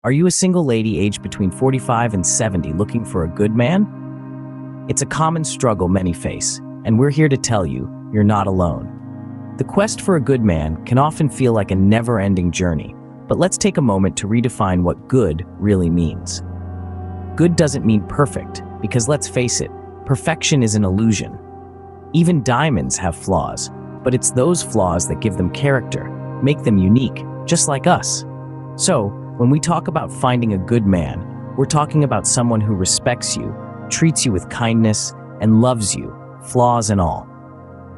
Are you a single lady aged between 45 and 70 looking for a good man? It's a common struggle many face, and we're here to tell you, you're not alone. The quest for a good man can often feel like a never-ending journey, but let's take a moment to redefine what good really means. Good doesn't mean perfect, because let's face it, perfection is an illusion. Even diamonds have flaws, but it's those flaws that give them character, make them unique, just like us. So, when we talk about finding a good man, we're talking about someone who respects you, treats you with kindness, and loves you, flaws and all.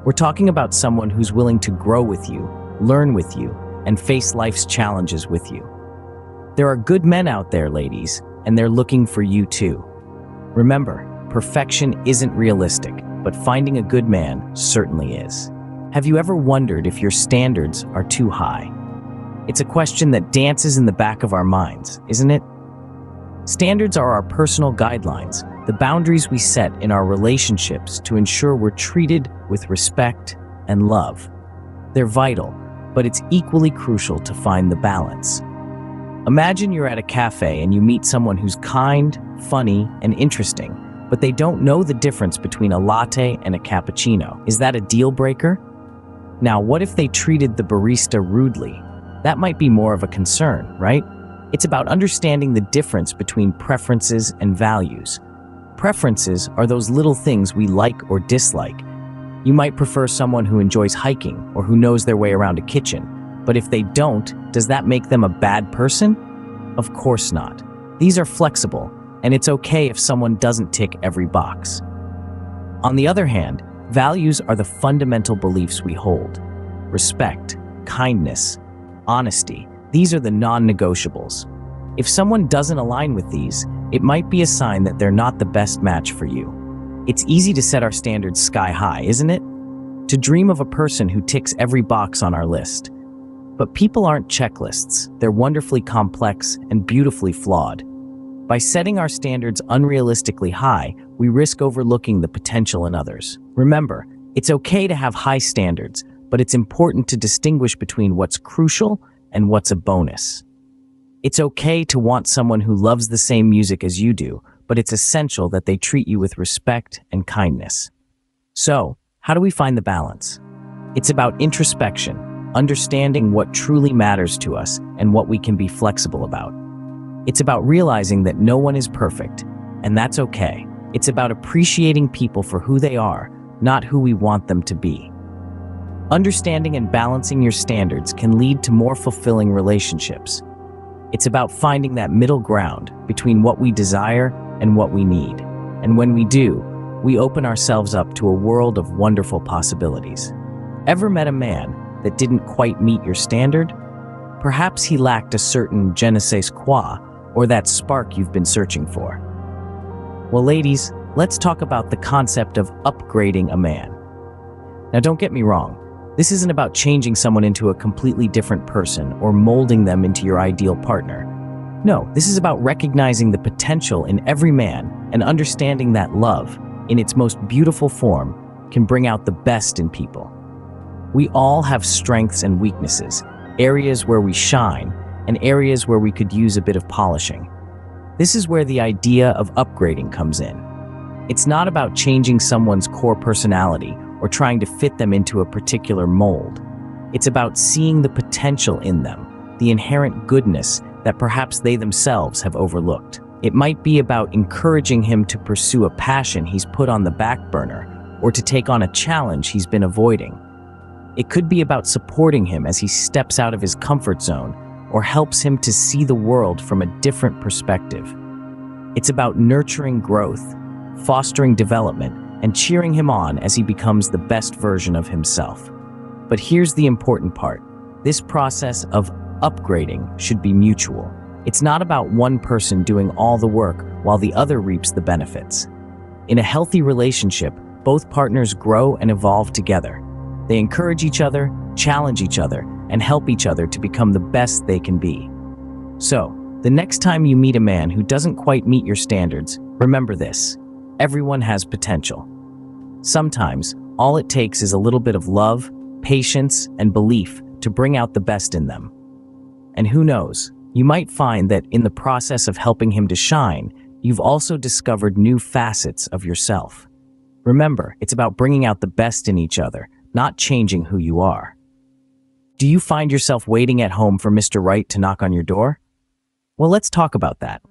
We're talking about someone who's willing to grow with you, learn with you, and face life's challenges with you. There are good men out there, ladies, and they're looking for you too. Remember, perfection isn't realistic, but finding a good man certainly is. Have you ever wondered if your standards are too high? It's a question that dances in the back of our minds, isn't it? Standards are our personal guidelines, the boundaries we set in our relationships to ensure we're treated with respect and love. They're vital, but it's equally crucial to find the balance. Imagine you're at a cafe and you meet someone who's kind, funny, and interesting, but they don't know the difference between a latte and a cappuccino. Is that a deal breaker? Now, what if they treated the barista rudely? That might be more of a concern, right? It's about understanding the difference between preferences and values. Preferences are those little things we like or dislike. You might prefer someone who enjoys hiking or who knows their way around a kitchen, but if they don't, does that make them a bad person? Of course not. These are flexible, and it's okay if someone doesn't tick every box. On the other hand, values are the fundamental beliefs we hold. Respect, kindness, honesty, these are the non-negotiables. If someone doesn't align with these, it might be a sign that they're not the best match for you. It's easy to set our standards sky high, isn't it? To dream of a person who ticks every box on our list. But people aren't checklists, they're wonderfully complex and beautifully flawed. By setting our standards unrealistically high, we risk overlooking the potential in others. Remember, it's okay to have high standards, but it's important to distinguish between what's crucial and what's a bonus. It's okay to want someone who loves the same music as you do, but it's essential that they treat you with respect and kindness. So, how do we find the balance? It's about introspection, understanding what truly matters to us and what we can be flexible about. It's about realizing that no one is perfect, and that's okay. It's about appreciating people for who they are, not who we want them to be. Understanding and balancing your standards can lead to more fulfilling relationships. It's about finding that middle ground between what we desire and what we need. And when we do, we open ourselves up to a world of wonderful possibilities. Ever met a man that didn't quite meet your standard? Perhaps he lacked a certain je ne sais quoi, or that spark you've been searching for. Well, ladies, let's talk about the concept of upgrading a man. Now, don't get me wrong. This isn't about changing someone into a completely different person or molding them into your ideal partner. No, this is about recognizing the potential in every man and understanding that love, in its most beautiful form, can bring out the best in people. We all have strengths and weaknesses, areas where we shine, and areas where we could use a bit of polishing. This is where the idea of upgrading comes in. It's not about changing someone's core personality or trying to fit them into a particular mold. It's about seeing the potential in them, the inherent goodness that perhaps they themselves have overlooked. It might be about encouraging him to pursue a passion he's put on the back burner or to take on a challenge he's been avoiding. It could be about supporting him as he steps out of his comfort zone or helps him to see the world from a different perspective. It's about nurturing growth, fostering development, and cheering him on as he becomes the best version of himself. But here's the important part. This process of upgrading should be mutual. It's not about one person doing all the work while the other reaps the benefits. In a healthy relationship, both partners grow and evolve together. They encourage each other, challenge each other, and help each other to become the best they can be. So, the next time you meet a man who doesn't quite meet your standards, remember this: everyone has potential. Sometimes, all it takes is a little bit of love, patience, and belief to bring out the best in them. And who knows, You might find that in the process of helping him to shine, you've also discovered new facets of yourself. Remember, it's about bringing out the best in each other, not changing who you are. Do you find yourself waiting at home for Mr. Right to knock on your door? Well, let's talk about that.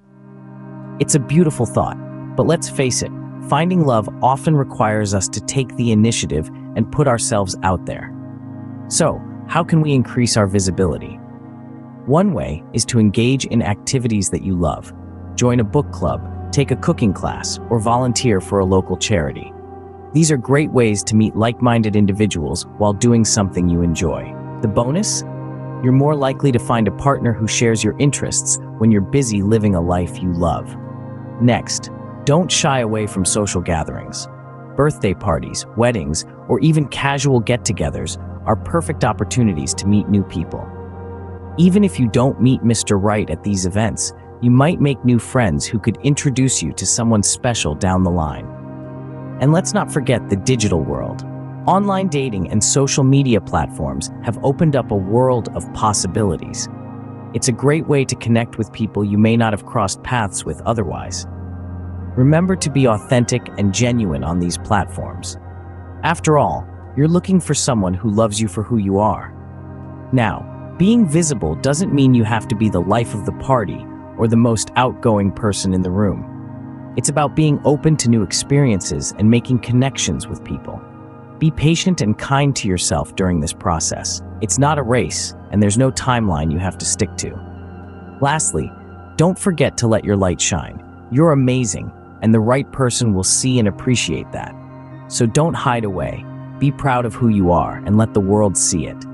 It's a beautiful thought, but let's face it, finding love often requires us to take the initiative and put ourselves out there. So, how can we increase our visibility? One way is to engage in activities that you love. Join a book club, take a cooking class, or volunteer for a local charity. These are great ways to meet like-minded individuals while doing something you enjoy. The bonus? You're more likely to find a partner who shares your interests when you're busy living a life you love. Next, don't shy away from social gatherings. Birthday parties, weddings, or even casual get-togethers are perfect opportunities to meet new people. Even if you don't meet Mr. Right at these events, you might make new friends who could introduce you to someone special down the line. And let's not forget the digital world. Online dating and social media platforms have opened up a world of possibilities. It's a great way to connect with people you may not have crossed paths with otherwise. Remember to be authentic and genuine on these platforms. After all, you're looking for someone who loves you for who you are. Now, being visible doesn't mean you have to be the life of the party or the most outgoing person in the room. It's about being open to new experiences and making connections with people. Be patient and kind to yourself during this process. It's not a race, and there's no timeline you have to stick to. Lastly, don't forget to let your light shine. You're amazing, and the right person will see and appreciate that. So don't hide away. Be proud of who you are and let the world see it.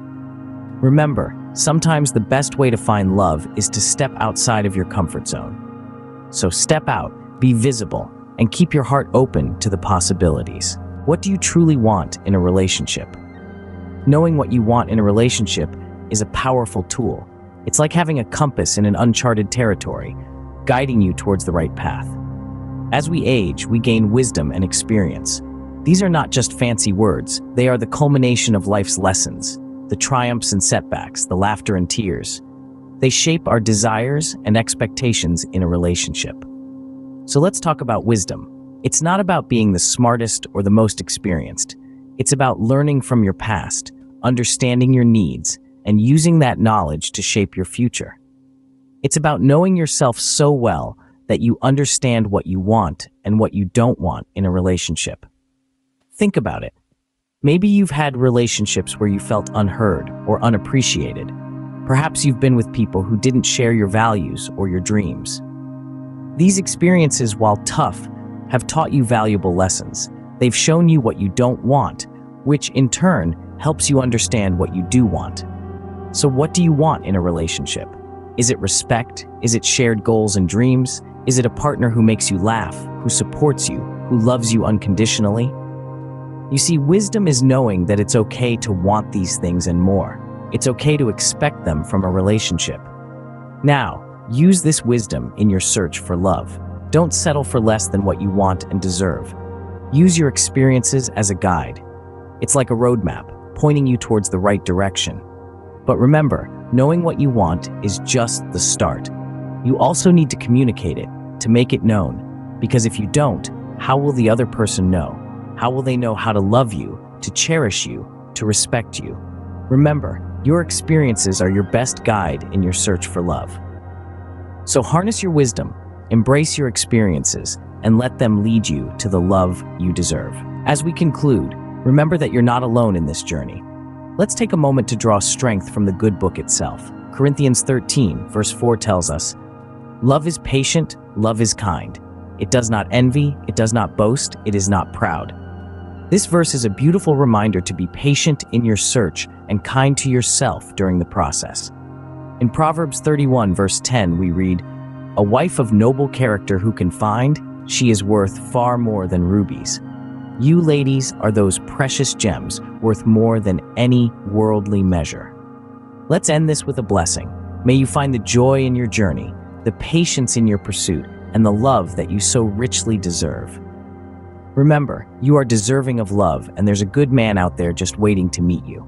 Remember, sometimes the best way to find love is to step outside of your comfort zone. So step out, be visible, and keep your heart open to the possibilities. What do you truly want in a relationship? Knowing what you want in a relationship is a powerful tool. It's like having a compass in an uncharted territory, guiding you towards the right path. As we age, we gain wisdom and experience. These are not just fancy words, they are the culmination of life's lessons. The triumphs and setbacks, the laughter and tears. They shape our desires and expectations in a relationship. So let's talk about wisdom. It's not about being the smartest or the most experienced. It's about learning from your past, understanding your needs, and using that knowledge to shape your future. It's about knowing yourself so well that you understand what you want and what you don't want in a relationship. Think about it. Maybe you've had relationships where you felt unheard or unappreciated. Perhaps you've been with people who didn't share your values or your dreams. These experiences, while tough, have taught you valuable lessons. They've shown you what you don't want, which in turn helps you understand what you do want. So what do you want in a relationship? Is it respect? Is it shared goals and dreams? Is it a partner who makes you laugh, who supports you, who loves you unconditionally? You see, wisdom is knowing that it's okay to want these things and more. It's okay to expect them from a relationship. Now, use this wisdom in your search for love. Don't settle for less than what you want and deserve. Use your experiences as a guide. It's like a roadmap, pointing you towards the right direction. But remember, knowing what you want is just the start. You also need to communicate it, to make it known. Because if you don't, how will the other person know? How will they know how to love you, to cherish you, to respect you? Remember, your experiences are your best guide in your search for love. So harness your wisdom, embrace your experiences, and let them lead you to the love you deserve. As we conclude, remember that you're not alone in this journey. Let's take a moment to draw strength from the good book itself. Corinthians 13, verse 4 tells us, "Love is patient, love is kind. It does not envy, it does not boast, it is not proud." This verse is a beautiful reminder to be patient in your search and kind to yourself during the process. In Proverbs 31, verse 10, we read, "A wife of noble character who can find, she is worth far more than rubies." You ladies are those precious gems worth more than any worldly measure. Let's end this with a blessing. May you find the joy in your journey, the patience in your pursuit, and the love that you so richly deserve. Remember, you are deserving of love, and there's a good man out there just waiting to meet you.